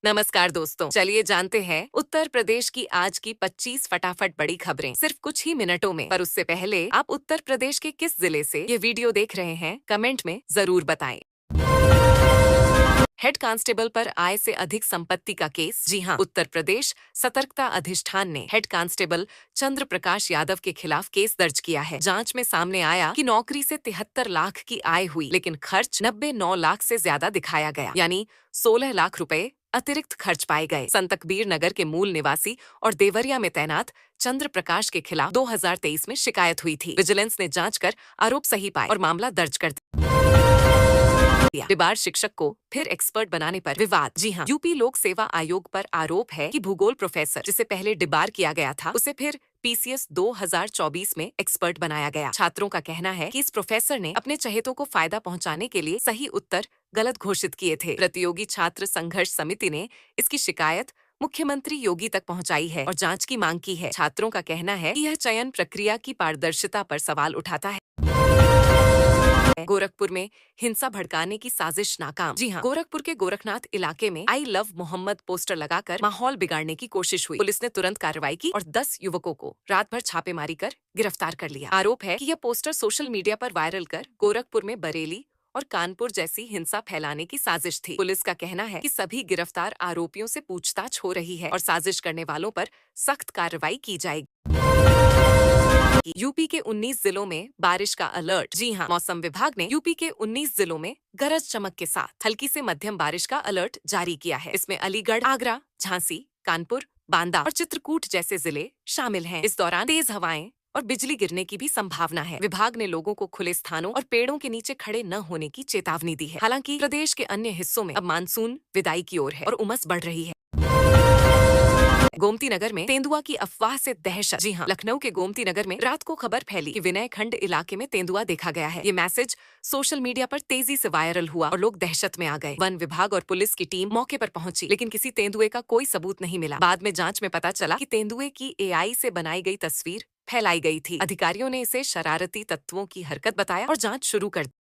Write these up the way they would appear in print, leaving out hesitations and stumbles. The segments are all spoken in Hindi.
नमस्कार दोस्तों, चलिए जानते हैं उत्तर प्रदेश की आज की 25 फटाफट बड़ी खबरें सिर्फ कुछ ही मिनटों में। पर उससे पहले आप उत्तर प्रदेश के किस जिले से ये वीडियो देख रहे हैं, कमेंट में जरूर बताएं। हेड कांस्टेबल पर आय से अधिक संपत्ति का केस। जी हां, उत्तर प्रदेश सतर्कता अधिष्ठान ने हेड कांस्टेबल चंद्र प्रकाश यादव के खिलाफ केस दर्ज किया है। जांच में सामने आया कि नौकरी से 73 लाख की आय हुई, लेकिन खर्च 99 लाख से ज्यादा दिखाया गया, यानी 16 लाख रुपए अतिरिक्त खर्च पाए गए। संत कबीर नगर के मूल निवासी और देवरिया में तैनात चंद्र प्रकाश के खिलाफ 2023 में शिकायत हुई थी। विजिलेंस ने जांच कर आरोप सही पाए और मामला दर्ज कर दिया। डिबार शिक्षक को फिर एक्सपर्ट बनाने पर विवाद। जी हां, यूपी लोक सेवा आयोग पर आरोप है कि भूगोल प्रोफेसर जिसे पहले डिबार किया गया था, उसे फिर पीसीएस 2024 में एक्सपर्ट बनाया गया। छात्रों का कहना है कि इस प्रोफेसर ने अपने चहेतों को फायदा पहुंचाने के लिए सही उत्तर गलत घोषित किए थे। प्रतियोगी छात्र संघर्ष समिति ने इसकी शिकायत मुख्यमंत्री योगी तक पहुंचाई है और जांच की मांग की है। छात्रों का कहना है कि यह चयन प्रक्रिया की पारदर्शिता पर सवाल उठाता है। गोरखपुर में हिंसा भड़काने की साजिश नाकाम। जी हां, गोरखपुर के गोरखनाथ इलाके में आई लव मोहम्मद पोस्टर लगाकर माहौल बिगाड़ने की कोशिश हुई। पुलिस ने तुरंत कार्रवाई की और 10 युवकों को रात भर छापेमारी कर गिरफ्तार कर लिया। आरोप है कि यह पोस्टर सोशल मीडिया पर वायरल कर गोरखपुर में बरेली और कानपुर जैसी हिंसा फैलाने की साजिश थी। पुलिस का कहना है कि सभी गिरफ्तार आरोपियों से पूछताछ हो रही है और साजिश करने वालों पर सख्त कार्रवाई की जाएगी। यूपी के 19 जिलों में बारिश का अलर्ट। जी हां, मौसम विभाग ने यूपी के 19 जिलों में गरज चमक के साथ हल्की से मध्यम बारिश का अलर्ट जारी किया है। इसमें अलीगढ़, आगरा, झांसी, कानपुर, बांदा और चित्रकूट जैसे जिले शामिल हैं। इस दौरान तेज हवाएं और बिजली गिरने की भी संभावना है। विभाग ने लोगों को खुले स्थानों और पेड़ों के नीचे खड़े न होने की चेतावनी दी है। हालांकि प्रदेश के अन्य हिस्सों में अब मानसून विदाई की ओर है और उमस बढ़ रही है। गोमती नगर में तेंदुआ की अफवाह से दहशत। जी हां, लखनऊ के गोमती नगर में रात को खबर फैली कि विनय खंड इलाके में तेंदुआ देखा गया है। ये मैसेज सोशल मीडिया पर तेजी से वायरल हुआ और लोग दहशत में आ गए। वन विभाग और पुलिस की टीम मौके पर पहुंची, लेकिन किसी तेंदुए का कोई सबूत नहीं मिला। बाद में जांच में पता चला कि तेंदुए की एआई से बनाई गई तस्वीर फैलाई गई थी। अधिकारियों ने इसे शरारती तत्वों की हरकत बताया और जांच शुरू कर दी।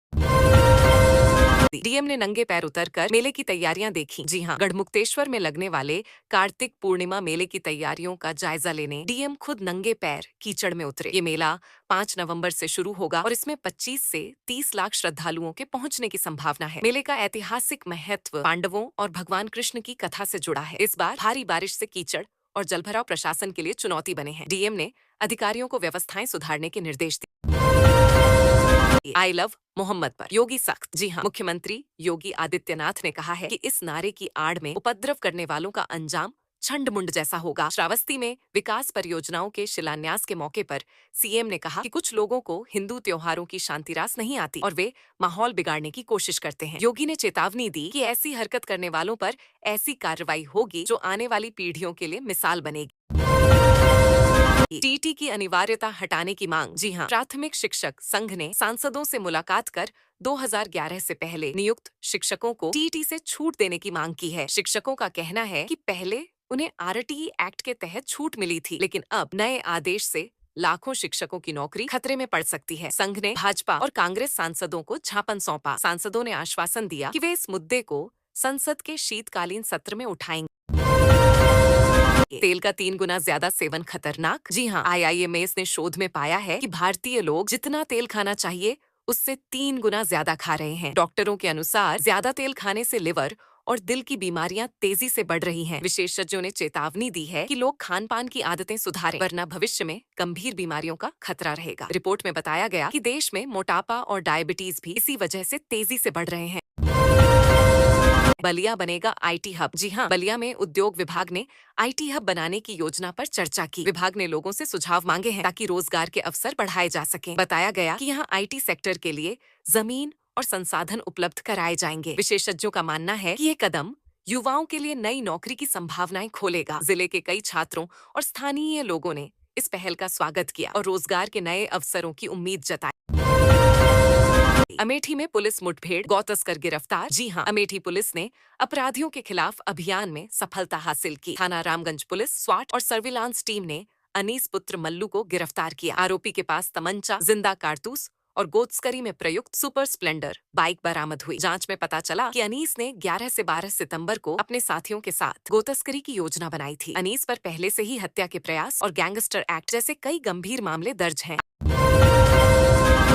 डीएम ने नंगे पैर उतरकर मेले की तैयारियां देखी। जी हां, गढ़मुक्तेश्वर में लगने वाले कार्तिक पूर्णिमा मेले की तैयारियों का जायजा लेने डीएम खुद नंगे पैर कीचड़ में उतरे। ये मेला 5 नवंबर से शुरू होगा और इसमें 25 से 30 लाख श्रद्धालुओं के पहुंचने की संभावना है। मेले का ऐतिहासिक महत्व पांडवों और भगवान कृष्ण की कथा से जुड़ा है। इस बार भारी बारिश से कीचड़ और जलभराव प्रशासन के लिए चुनौती बने हैं। डीएम ने अधिकारियों को व्यवस्थाएं सुधारने के निर्देश दिए। आई लव मोहम्मद पर योगी सख्त। जी हां, मुख्यमंत्री योगी आदित्यनाथ ने कहा है कि इस नारे की आड़ में उपद्रव करने वालों का अंजाम छंड-मुंड जैसा होगा। श्रावस्ती में विकास परियोजनाओं के शिलान्यास के मौके पर सीएम ने कहा कि कुछ लोगों को हिंदू त्योहारों की शांतिरास नहीं आती और वे माहौल बिगाड़ने की कोशिश करते हैं। योगी ने चेतावनी दी कि ऐसी हरकत करने वालों पर ऐसी कार्रवाई होगी जो आने वाली पीढ़ियों के लिए मिसाल बनेगी। टीटी की अनिवार्यता हटाने की मांग। जी हां, प्राथमिक शिक्षक संघ ने सांसदों से मुलाकात कर 2011 से पहले नियुक्त शिक्षकों को टीटी से छूट देने की मांग की है। शिक्षकों का कहना है कि पहले उन्हें आरटीई एक्ट के तहत छूट मिली थी, लेकिन अब नए आदेश से लाखों शिक्षकों की नौकरी खतरे में पड़ सकती है। संघ ने भाजपा और कांग्रेस सांसदों को ज्ञापन सौंपा। सांसदों ने आश्वासन दिया कि वे इस मुद्दे को संसद के शीतकालीन सत्र में उठाएंगे। तेल का 3 गुना ज्यादा सेवन खतरनाक। जी हां, आईआईएमएस ने शोध में पाया है कि भारतीय लोग जितना तेल खाना चाहिए उससे 3 गुना ज्यादा खा रहे हैं। डॉक्टरों के अनुसार ज्यादा तेल खाने से लिवर और दिल की बीमारियां तेजी से बढ़ रही हैं। विशेषज्ञों ने चेतावनी दी है कि लोग खान पान की आदतें सुधारें, वरना भविष्य में गंभीर बीमारियों का खतरा रहेगा। रिपोर्ट में बताया गया कि देश में मोटापा और डायबिटीज भी इसी वजह से तेजी से बढ़ रहे हैं। बलिया बनेगा आईटी हब। जी हां, बलिया में उद्योग विभाग ने आईटी हब बनाने की योजना पर चर्चा की। विभाग ने लोगों से सुझाव मांगे हैं ताकि रोजगार के अवसर बढ़ाए जा सकें। बताया गया कि यहां आईटी सेक्टर के लिए जमीन और संसाधन उपलब्ध कराए जाएंगे। विशेषज्ञों का मानना है कि ये कदम युवाओं के लिए नई नौकरी की संभावनाएं खोलेगा। जिले के कई छात्रों और स्थानीय लोगों ने इस पहल का स्वागत किया और रोजगार के नए अवसरों की उम्मीद जताई। अमेठी में पुलिस मुठभेड़, गौ तस्कर गिरफ्तार। जी हां, अमेठी पुलिस ने अपराधियों के खिलाफ अभियान में सफलता हासिल की। थाना रामगंज पुलिस, स्वाट और सर्विलांस टीम ने अनीस पुत्र मल्लू को गिरफ्तार किया। आरोपी के पास तमंचा, जिंदा कारतूस और गोत्सकरी में प्रयुक्त सुपर स्प्लेंडर बाइक बरामद हुई। जांच में पता चला कि अनीस ने 11 से 12 सितंबर को अपने साथियों के साथ गोतस्करी की योजना बनाई थी। अनीस पर पहले से ही हत्या के प्रयास और गैंगस्टर एक्ट जैसे कई गंभीर मामले दर्ज हैं।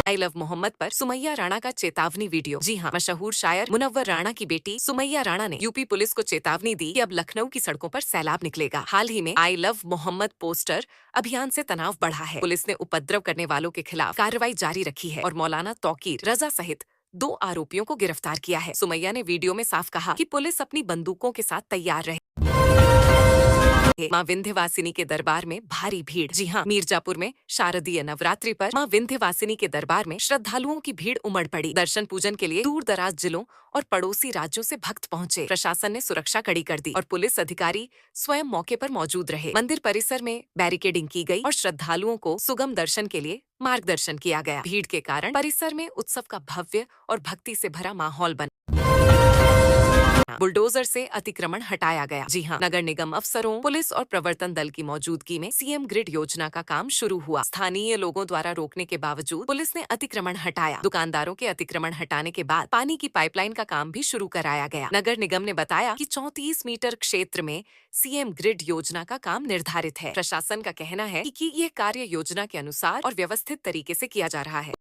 आई लव मोहम्मद पर सुमैया राणा का चेतावनी वीडियो। जी हाँ, मशहूर शायर मुनव्वर राणा की बेटी सुमैया राणा ने यूपी पुलिस को चेतावनी दी कि अब लखनऊ की सड़कों पर सैलाब निकलेगा। हाल ही में आई लव मोहम्मद पोस्टर अभियान से तनाव बढ़ा है। पुलिस ने उपद्रव करने वालों के खिलाफ कार्रवाई जारी रखी है और मौलाना तौकीर रजा सहित 2 आरोपियों को गिरफ्तार किया है। सुमैया ने वीडियो में साफ कहा कि पुलिस अपनी बंदूकों के साथ तैयार रहे। मां विंध्यवासिनी के दरबार में भारी भीड़। जी हाँ, मीरजापुर में शारदीय नवरात्रि पर मां विंध्यवासिनी के दरबार में श्रद्धालुओं की भीड़ उमड़ पड़ी। दर्शन पूजन के लिए दूर दराज जिलों और पड़ोसी राज्यों से भक्त पहुंचे। प्रशासन ने सुरक्षा कड़ी कर दी और पुलिस अधिकारी स्वयं मौके पर मौजूद रहे। मंदिर परिसर में बैरिकेडिंग की गई और श्रद्धालुओं को सुगम दर्शन के लिए मार्गदर्शन किया गया। भीड़ के कारण परिसर में उत्सव का भव्य और भक्ति से भरा माहौल बना। बुलडोजर से अतिक्रमण हटाया गया। जी हाँ, नगर निगम अफसरों, पुलिस और प्रवर्तन दल की मौजूदगी में सीएम ग्रिड योजना का काम शुरू हुआ। स्थानीय लोगों द्वारा रोकने के बावजूद पुलिस ने अतिक्रमण हटाया। दुकानदारों के अतिक्रमण हटाने के बाद पानी की पाइपलाइन का काम भी शुरू कराया गया। नगर निगम ने बताया कि 34 मीटर क्षेत्र में सीएम ग्रिड योजना का काम निर्धारित है। प्रशासन का कहना है कि ये कार्य योजना के अनुसार और व्यवस्थित तरीके से किया जा रहा है।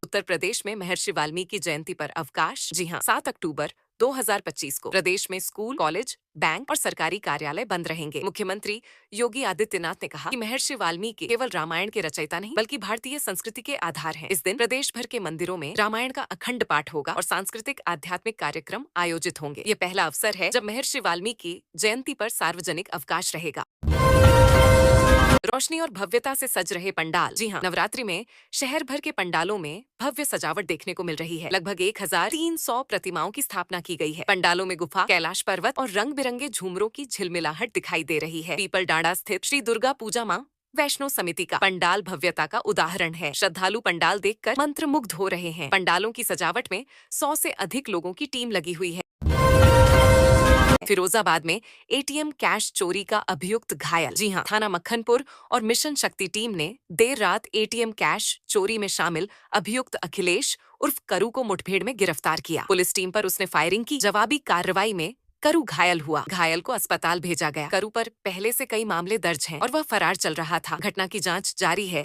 उत्तर प्रदेश में महर्षि वाल्मीकि जयंती पर अवकाश। जी हाँ, 7 अक्टूबर 2025 को प्रदेश में स्कूल, कॉलेज, बैंक और सरकारी कार्यालय बंद रहेंगे। मुख्यमंत्री योगी आदित्यनाथ ने कहा कि महर्षि वाल्मीकि केवल रामायण के रचयिता नहीं बल्कि भारतीय संस्कृति के आधार हैं। इस दिन प्रदेश भर के मंदिरों में रामायण का अखंड पाठ होगा और सांस्कृतिक आध्यात्मिक कार्यक्रम आयोजित होंगे। ये पहला अवसर है जब महर्षि वाल्मीकि जयंती पर सार्वजनिक अवकाश रहेगा। रोशनी और भव्यता से सज रहे पंडाल। जी हाँ, नवरात्रि में शहर भर के पंडालों में भव्य सजावट देखने को मिल रही है। लगभग 1300 प्रतिमाओं की स्थापना की गई है। पंडालों में गुफा, कैलाश पर्वत और रंग बिरंगे झूमरों की झिलमिलाहट दिखाई दे रही है। पीपल डांडा स्थित श्री दुर्गा पूजा मां वैष्णो समिति का पंडाल भव्यता का उदाहरण है। श्रद्धालु पंडाल देखकर मंत्रमुग्ध हो रहे हैं। पंडालों की सजावट में 100 से अधिक लोगों की टीम लगी हुई है। फिरोजाबाद में एटीएम कैश चोरी का अभियुक्त घायल। जी हाँ, थाना मक्खनपुर और मिशन शक्ति टीम ने देर रात एटीएम कैश चोरी में शामिल अभियुक्त अखिलेश उर्फ करू को मुठभेड़ में गिरफ्तार किया। पुलिस टीम पर उसने फायरिंग की। जवाबी कार्रवाई में करू घायल हुआ। घायल को अस्पताल भेजा गया। करू पर पहले से कई मामले दर्ज हैं और वह फरार चल रहा था। घटना की जांच जारी है।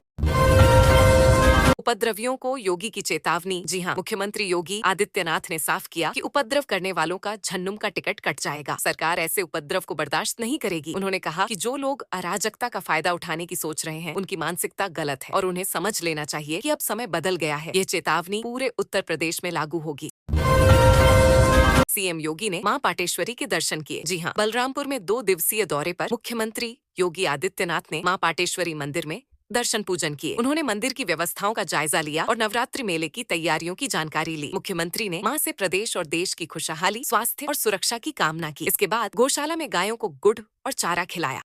उपद्रवियों को योगी की चेतावनी। जी हाँ, मुख्यमंत्री योगी आदित्यनाथ ने साफ किया कि उपद्रव करने वालों का झन्नुम का टिकट कट जाएगा। सरकार ऐसे उपद्रव को बर्दाश्त नहीं करेगी। उन्होंने कहा कि जो लोग अराजकता का फायदा उठाने की सोच रहे हैं उनकी मानसिकता गलत है और उन्हें समझ लेना चाहिए कि अब समय बदल गया है। ये चेतावनी पूरे उत्तर प्रदेश में लागू होगी। सीएम योगी ने मां पाटेश्वरी के दर्शन किए। जी हाँ, बलरामपुर में 2 दिवसीय दौरे पर मुख्यमंत्री योगी आदित्यनाथ ने मां पाटेश्वरी मंदिर में दर्शन पूजन किए। उन्होंने मंदिर की व्यवस्थाओं का जायजा लिया और नवरात्रि मेले की तैयारियों की जानकारी ली। मुख्यमंत्री ने मां से प्रदेश और देश की खुशहाली, स्वास्थ्य और सुरक्षा की कामना की। इसके बाद गौशाला में गायों को गुड़ और चारा खिलाया।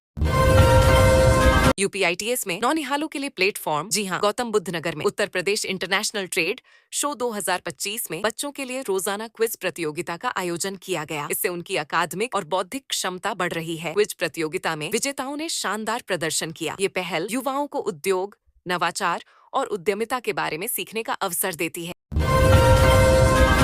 यूपीआईटीएस में नौनिहालों के लिए प्लेटफॉर्म। जी हाँ, गौतम बुद्ध नगर में Uttar Pradesh international trade show 2025 में बच्चों के लिए रोजाना क्विज प्रतियोगिता का आयोजन किया गया। इससे उनकी अकादमिक और बौद्धिक क्षमता बढ़ रही है। क्विज प्रतियोगिता में विजेताओं ने शानदार प्रदर्शन किया। ये पहल युवाओं को उद्योग, नवाचार और उद्यमिता के बारे में सीखने का अवसर देती है।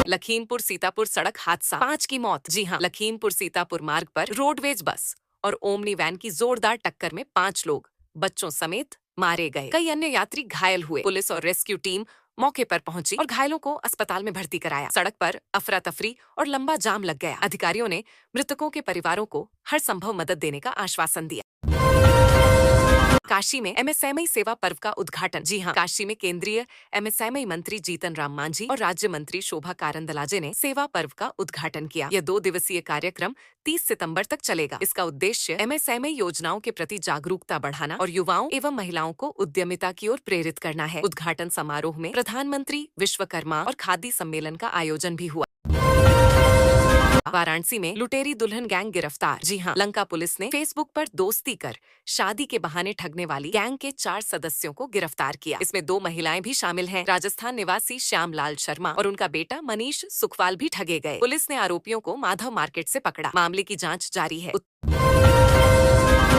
लखीमपुर सीतापुर सड़क हादसा, 5 की मौत। जी हाँ, लखीमपुर सीतापुर मार्ग पर रोडवेज बस और ओमनी वैन की जोरदार टक्कर में 5 लोग बच्चों समेत मारे गए। कई अन्य यात्री घायल हुए। पुलिस और रेस्क्यू टीम मौके पर पहुंची और घायलों को अस्पताल में भर्ती कराया। सड़क पर अफरा तफरी और लंबा जाम लग गया। अधिकारियों ने मृतकों के परिवारों को हर संभव मदद देने का आश्वासन दिया। काशी में एमएसएमई सेवा पर्व का उद्घाटन। जी हाँ, काशी में केंद्रीय एमएसएमई मंत्री जीतन राम मांझी और राज्य मंत्री शोभा कारंदलाजे ने सेवा पर्व का उद्घाटन किया। यह 2 दिवसीय कार्यक्रम 30 सितंबर तक चलेगा। इसका उद्देश्य एमएसएमई योजनाओं के प्रति जागरूकता बढ़ाना और युवाओं एवं महिलाओं को उद्यमिता की ओर प्रेरित करना है। उद्घाटन समारोह में प्रधानमंत्री विश्वकर्मा और खादी सम्मेलन का आयोजन भी हुआ। वाराणसी में लुटेरी दुल्हन गैंग गिरफ्तार। जी हाँ, लंका पुलिस ने फेसबुक पर दोस्ती कर शादी के बहाने ठगने वाली गैंग के 4 सदस्यों को गिरफ्तार किया। इसमें 2 महिलाएं भी शामिल हैं। राजस्थान निवासी श्यामलाल शर्मा और उनका बेटा मनीष सुखवाल भी ठगे गए। पुलिस ने आरोपियों को माधव मार्केट से पकड़ा। मामले की जांच जारी है।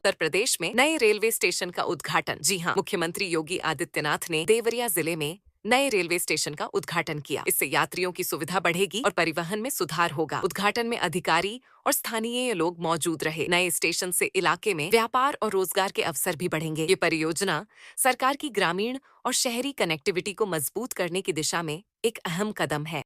उत्तर प्रदेश में नए रेलवे स्टेशन का उद्घाटन। जी हाँ, मुख्यमंत्री योगी आदित्यनाथ ने देवरिया जिले में नए रेलवे स्टेशन का उद्घाटन किया। इससे यात्रियों की सुविधा बढ़ेगी और परिवहन में सुधार होगा। उद्घाटन में अधिकारी और स्थानीय लोग मौजूद रहे। नए स्टेशन से इलाके में व्यापार और रोजगार के अवसर भी बढ़ेंगे। ये परियोजना सरकार की ग्रामीण और शहरी कनेक्टिविटी को मजबूत करने की दिशा में एक अहम कदम है।